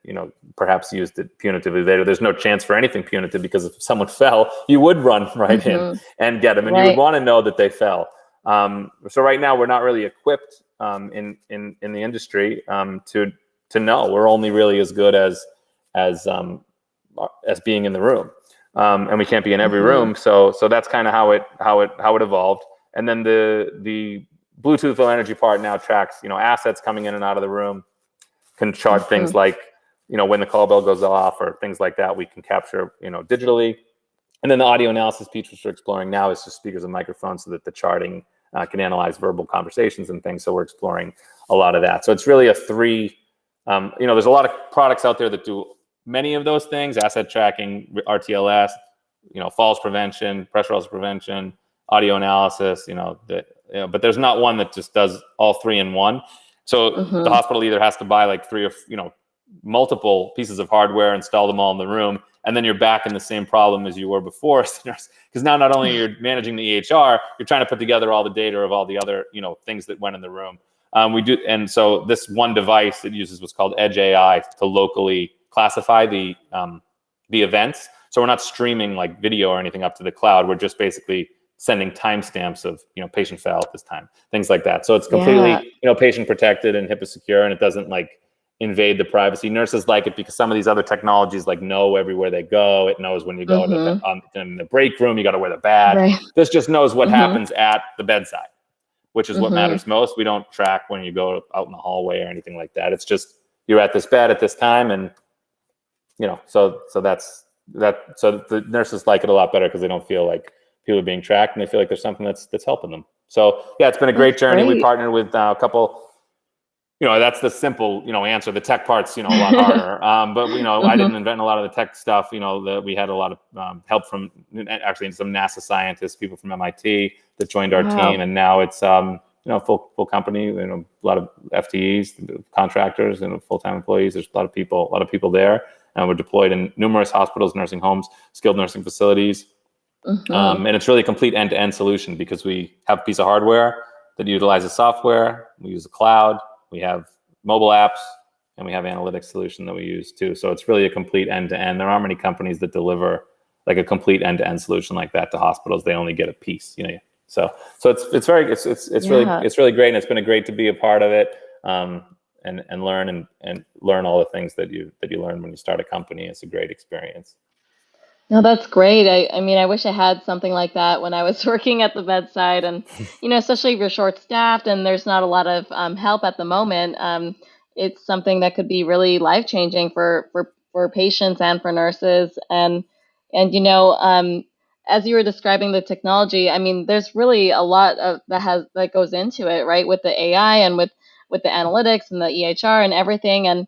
perhaps use it punitively later. There's no chance for anything punitive, because if someone fell, you would run right in and get them, and you would want to know that they fell. So right now we're not really equipped in the industry to know. We're only really as good as being in the room, and we can't be in every room. So that's kind of how it evolved. And then the Bluetooth Low Energy part now tracks assets coming in and out of the room, can chart things like when the call bell goes off or things like that. We can capture digitally. And then the audio analysis piece, which we're exploring now, is just speakers and microphones, so that the charting can analyze verbal conversations and things. So we're exploring a lot of that. So it's really a three. There's a lot of products out there that do many of those things: asset tracking, RTLS, falls prevention, pressure ulcer prevention, audio analysis. But there's not one that just does all three in one. So the hospital either has to buy like three or multiple pieces of hardware, install them all in the room, and then you're back in the same problem as you were before. Because now not only you're managing the EHR, you're trying to put together all the data of all the other things that went in the room. And so this one device, it uses what's called Edge AI to locally classify the events. So we're not streaming like video or anything up to the cloud. We're just basically sending timestamps of patient fell at this time, things like that. So it's completely patient protected and HIPAA secure, and it doesn't like invade the privacy. Nurses like it because some of these other technologies like know everywhere they go. It knows when you go to in the break room, you got to wear the badge. Right. This just knows what happens at the bedside, which is what matters most. We don't track when you go out in the hallway or anything like that. It's just you're at this bed at this time, and so that's that. So the nurses like it a lot better because they don't feel like people are being tracked, and they feel like there's something that's helping them. So yeah, it's been a great journey. We partnered with a couple. That's the simple answer. The tech part's a lot harder. But I didn't invent a lot of the tech stuff. We had a lot of help from actually some NASA scientists, people from MIT that joined our team, and now it's full company. A lot of FTEs, contractors, and full-time employees. There's a lot of people there, and we're deployed in numerous hospitals, nursing homes, skilled nursing facilities. And it's really a complete end-to-end solution because we have a piece of hardware that utilizes software. We use the cloud. We have mobile apps, and we have analytics solution that we use too. So it's really a complete end-to-end. There aren't many companies that deliver like a complete end-to-end solution like that to hospitals. They only get a piece, So it's really great, and it's been great to be a part of it, and learn all the things that you learn when you start a company. It's a great experience. No, that's great. I mean, I wish I had something like that when I was working at the bedside, and especially if you're short-staffed and there's not a lot of help at the moment. It's something that could be really life-changing for patients and for nurses. And as you were describing the technology, I mean, there's really a lot of that goes into it, right? With the AI and with the analytics and the EHR and everything. And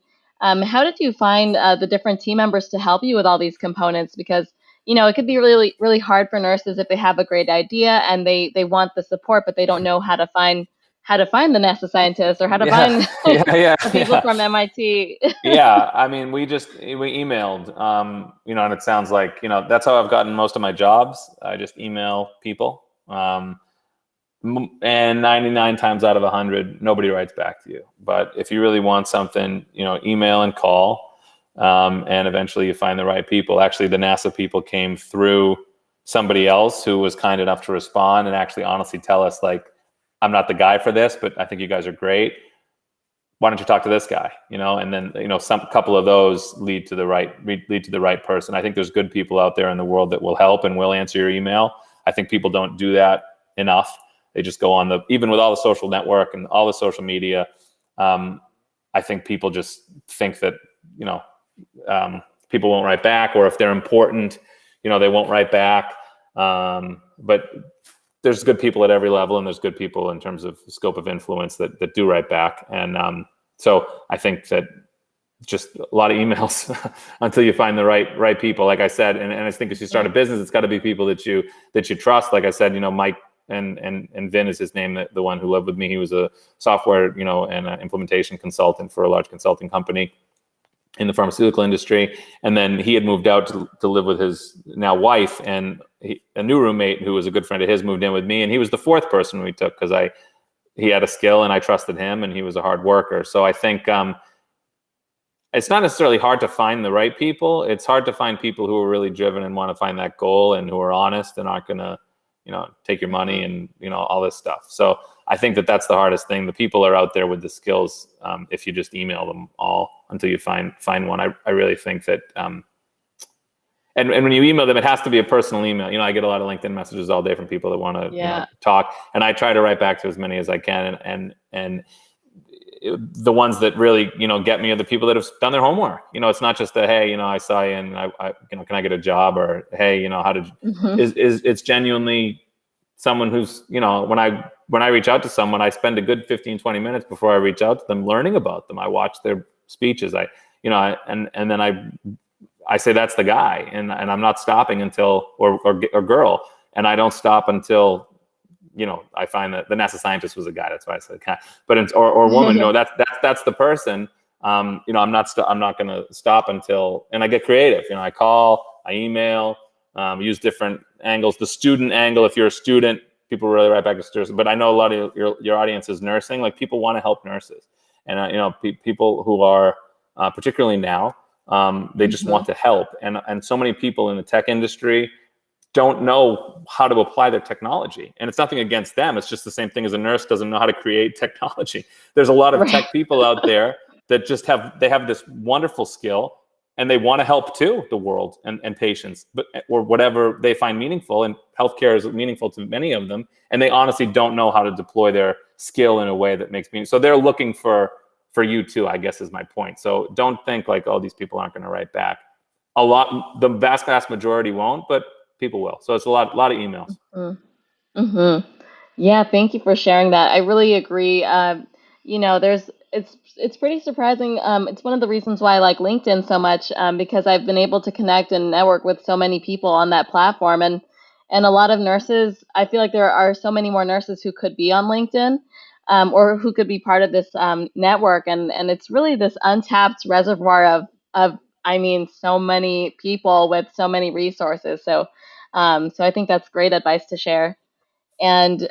how did you find the different team members to help you with all these components? Because, it could be really, really hard for nurses if they have a great idea and they want the support, but they don't know how to find the NASA scientists or how to find the people from MIT. Yeah, I mean, we emailed, and it sounds like, that's how I've gotten most of my jobs. I just email people. And 99 times out of 100, nobody writes back to you. But if you really want something, email and call, and eventually you find the right people. Actually, the NASA people came through somebody else who was kind enough to respond and actually honestly tell us, like, I'm not the guy for this, but I think you guys are great. Why don't you talk to this guy? And then, some couple of those lead to the right person. I think there's good people out there in the world that will help and will answer your email. I think people don't do that enough. They just go on even with all the social network and all the social media. I think people just think that, people won't write back, or if they're important, they won't write back. But there's good people at every level, and there's good people in terms of scope of influence that do write back. And so I think that just a lot of emails until you find the right people. Like I said, and I think as you start a business, it's got to be people that you trust. Like I said, Mike and Vin is his name, the one who lived with me. He was a software, and an implementation consultant for a large consulting company in the pharmaceutical industry. And then he had moved out to live with his now wife, and a new roommate who was a good friend of his moved in with me. And he was the fourth person we took because he had a skill and I trusted him, and he was a hard worker. So I think it's not necessarily hard to find the right people. It's hard to find people who are really driven and want to find that goal, and who are honest and aren't going to, take your money and, all this stuff. So I think that's the hardest thing. The people are out there with the skills. If you just email them all until you find one, I really think that, and when you email them, it has to be a personal email. I get a lot of LinkedIn messages all day from people that want to talk, and I try to write back to as many as I can. And the ones that really, get me are the people that have done their homework. It's not just hey, I saw you and I can I get a job, or, hey, how did it's genuinely someone who's, when I reach out to someone, I spend a good 15-20 minutes before I reach out to them, learning about them. I watch their speeches. And then I say, that's the guy. And I'm not stopping until, or girl. And I don't stop until, I find that the NASA scientist was a guy. That's why I said guy, but or woman. That's the person. I'm not going to stop until, and I get creative. I call, I email, use different angles. The student angle. If you're a student, people really write back to students. But I know a lot of your audience is nursing. Like, people want to help nurses, and people who are particularly now, they just want to help. And so many people in the tech industry don't know how to apply their technology. And it's nothing against them. It's just the same thing as a nurse doesn't know how to create technology. There's a lot of tech people out there that just have this wonderful skill, and they want to help too, the world and patients, or whatever they find meaningful. And healthcare is meaningful to many of them. And they honestly don't know how to deploy their skill in a way that makes meaning. So they're looking for you too, I guess, is my point. So don't think like, oh, these people aren't going to write back. The vast majority won't, but people will. So it's a lot of emails. Yeah, thank you for sharing that. I really agree. It's pretty surprising. It's one of the reasons why I like LinkedIn so much, because I've been able to connect and network with so many people on that platform, and a lot of nurses. I feel like there are so many more nurses who could be on LinkedIn, or who could be part of this network, and it's really this untapped reservoir of so many people with so many resources. So I think that's great advice to share. And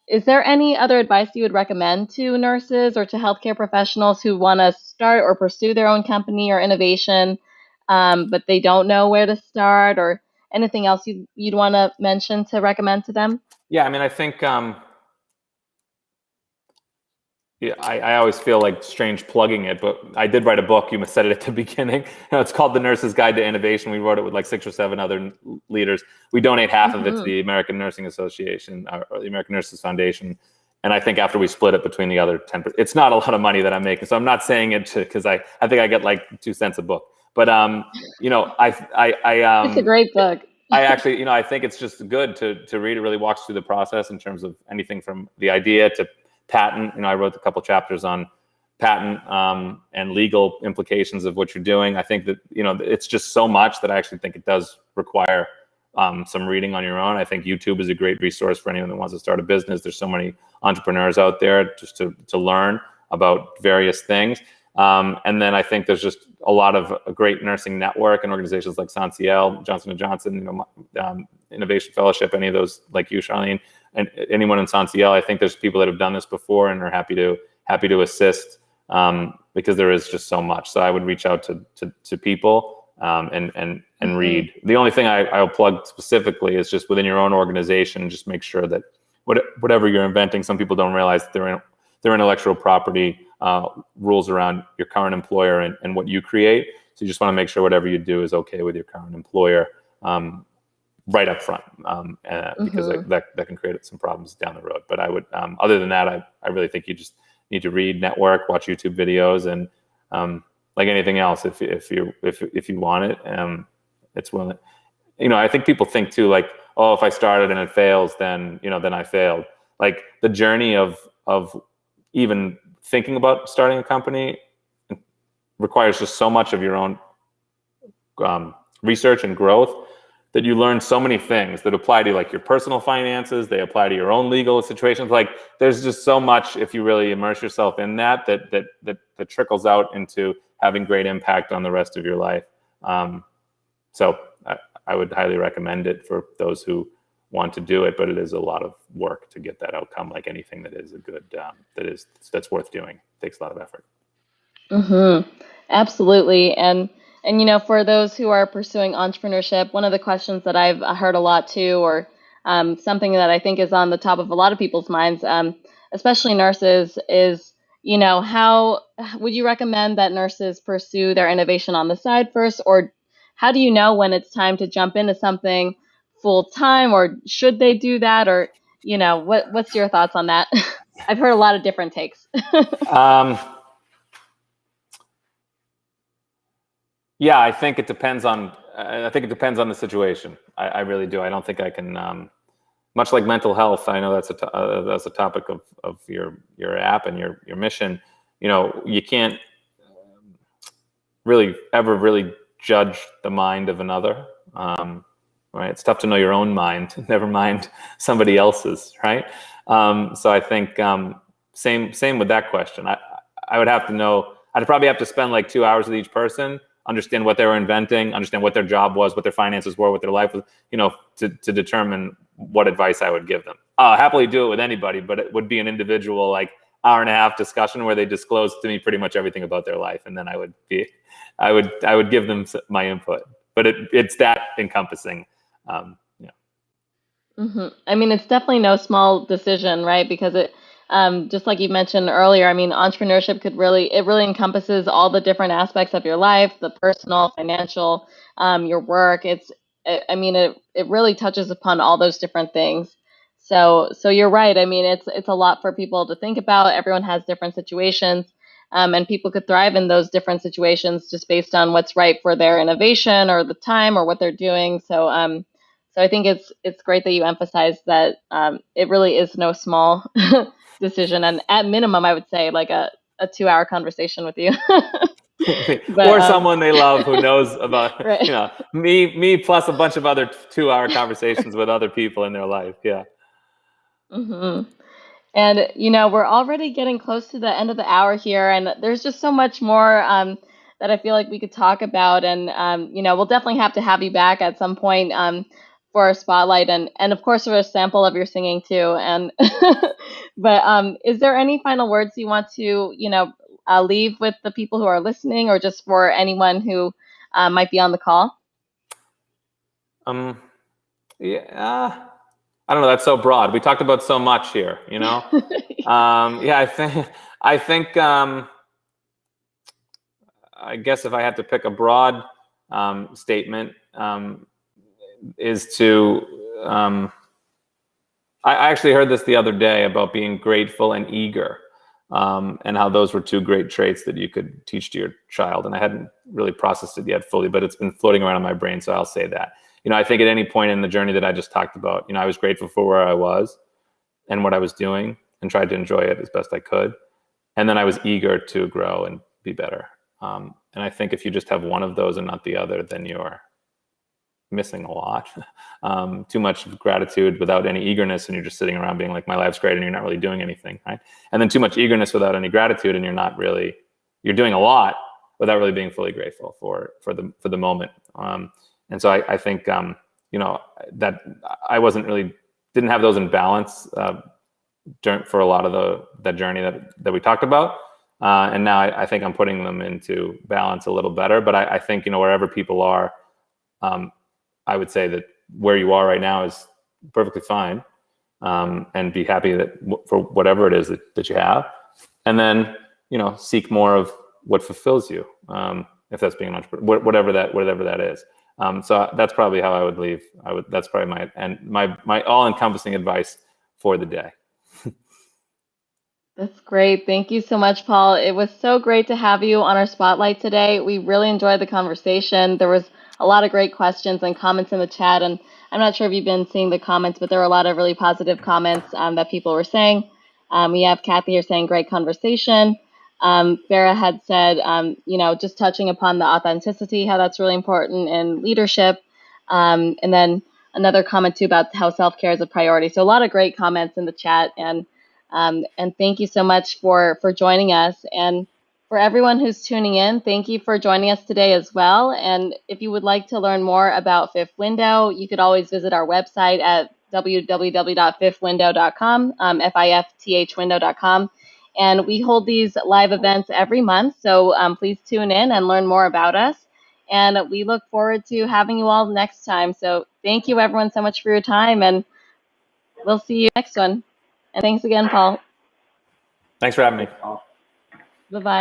is there any other advice you would recommend to nurses or to healthcare professionals who want to start or pursue their own company or innovation, but they don't know where to start, or anything else you'd want to mention to recommend to them? Yeah, I think I always feel like strange plugging it, but I did write a book. You said it at the beginning. It's called The Nurse's Guide to Innovation. We wrote it with like 6 or 7 other leaders. We donate half of it to the American Nursing Association, or the American Nurses Foundation. And I think after we split it between the other 10%, it's not a lot of money that I'm making. So I'm not saying it because I think I get like 2 cents a book. But it's a great book. I actually, I think it's just good to read. It really walks through the process in terms of anything from the idea to patent. I wrote a couple chapters on patent and legal implications of what you're doing. I think that, it's just so much that I actually think it does require some reading on your own. I think YouTube is a great resource for anyone that wants to start a business. There's so many entrepreneurs out there just to learn about various things. And then I think there's just a lot of a great nursing network and organizations like SANCL, Johnson & Johnson, Innovation Fellowship, any of those like you, Charlene, and anyone in Sanciel, I think there's people that have done this before and are happy to assist, because there is just so much. So I would reach out to people and read. The only thing I'll plug specifically is just within your own organization, just make sure that whatever you're inventing, some people don't realize that their intellectual property rules around your current employer and what you create. So you just want to make sure whatever you do is okay with your current employer right up front, because that can create some problems down the road. But I would, other than that, I really think you just need to read, network, watch YouTube videos, and like anything else, if you want it, it's willing. I think people think too, like, oh, if I started and it fails, then I failed. Like, the journey of even thinking about starting a company requires just so much of your own research and growth, that you learn so many things that apply to like your personal finances, they apply to your own legal situations. Like, there's just so much, if you really immerse yourself in that trickles out into having great impact on the rest of your life. So I would highly recommend it for those who want to do it, but it is a lot of work to get that outcome. Like anything that is a good, that's worth doing, it takes a lot of effort. Absolutely. And for those who are pursuing entrepreneurship, one of the questions that I've heard a lot too, or something that I think is on the top of a lot of people's minds, especially nurses, is, how would you recommend that nurses pursue their innovation on the side first, or how do you know when it's time to jump into something full time, or should they do that, or what's your thoughts on that? I've heard a lot of different takes. Yeah, I think it depends on the situation. I really do. I don't think I can, much like mental health. I know that's a topic of your app and your mission. You can't really ever judge the mind of another. Right? It's tough to know your own mind, never mind somebody else's. Right? So I think same with that question. I would have to know. I'd probably have to spend like 2 hours with each person, understand what they were inventing, understand what their job was, what their finances were, what their life was, to determine what advice I would give them. I'll happily do it with anybody, but it would be an individual, like, hour-and-a-half discussion where they disclose to me pretty much everything about their life, and then I would give them my input. But it's that encompassing. I mean, it's definitely no small decision, right? Because it, just like you mentioned earlier, I mean, entrepreneurship it really encompasses all the different aspects of your life, the personal, financial, your work. It really touches upon all those different things. So you're right. I mean, it's a lot for people to think about. Everyone has different situations, and people could thrive in those different situations just based on what's right for their innovation or the time or what they're doing. So I think it's great that you emphasize that it really is no small decision, and at minimum, I would say like a 2-hour conversation with you. But, or someone they love who knows about right. me plus a bunch of other 2-hour conversations with other people in their life. Yeah. And we're already getting close to the end of the hour here, and there's just so much more that I feel like we could talk about, and we'll definitely have to have you back at some point for a spotlight, and of course for a sample of your singing too. And but is there any final words you want to leave with the people who are listening, or just for anyone who might be on the call? Yeah. I don't know. That's so broad. We talked about so much here, Yeah, I think. I guess if I had to pick a broad statement, is to. I actually heard this the other day about being grateful and eager, and how those were two great traits that you could teach to your child. And I hadn't really processed it yet fully, but it's been floating around in my brain, so I'll say that. I think at any point in the journey that I just talked about, I was grateful for where I was and what I was doing and tried to enjoy it as best I could. And then I was eager to grow and be better. And I think if you just have one of those and not the other, then you're missing a lot. Too much gratitude without any eagerness, and you're just sitting around being like, my life's great, and you're not really doing anything, right? And then too much eagerness without any gratitude, and you're doing a lot without really being fully grateful for the moment. And so I think, that I wasn't really didn't have those in balance for a lot of that journey that we talked about. And now I think I'm putting them into balance a little better. But I think, wherever people are, I would say that where you are right now is perfectly fine, and be happy for whatever it is that you have. And then, seek more of what fulfills you, if that's being an entrepreneur, whatever that is. So that's probably how I would leave. That's probably my all-encompassing advice for the day. That's great. Thank you so much, Paul. It was so great to have you on our spotlight today. We really enjoyed the conversation. There was a lot of great questions and comments in the chat, and I'm not sure if you've been seeing the comments, but there were a lot of really positive comments that people were saying. We have Kathy here saying great conversation. Farah had said, just touching upon the authenticity, how that's really important in leadership. And then another comment too about how self-care is a priority. So a lot of great comments in the chat, and thank you so much for joining us. And for everyone who's tuning in, thank you for joining us today as well. And if you would like to learn more about Fifth Window, you could always visit our website at www.fifthwindow.com, FIFTHwindow.com. And we hold these live events every month, so please tune in and learn more about us. And we look forward to having you all next time. So thank you, everyone, so much for your time, and we'll see you next one. And thanks again, Paul. Thanks for having me. Bye-bye.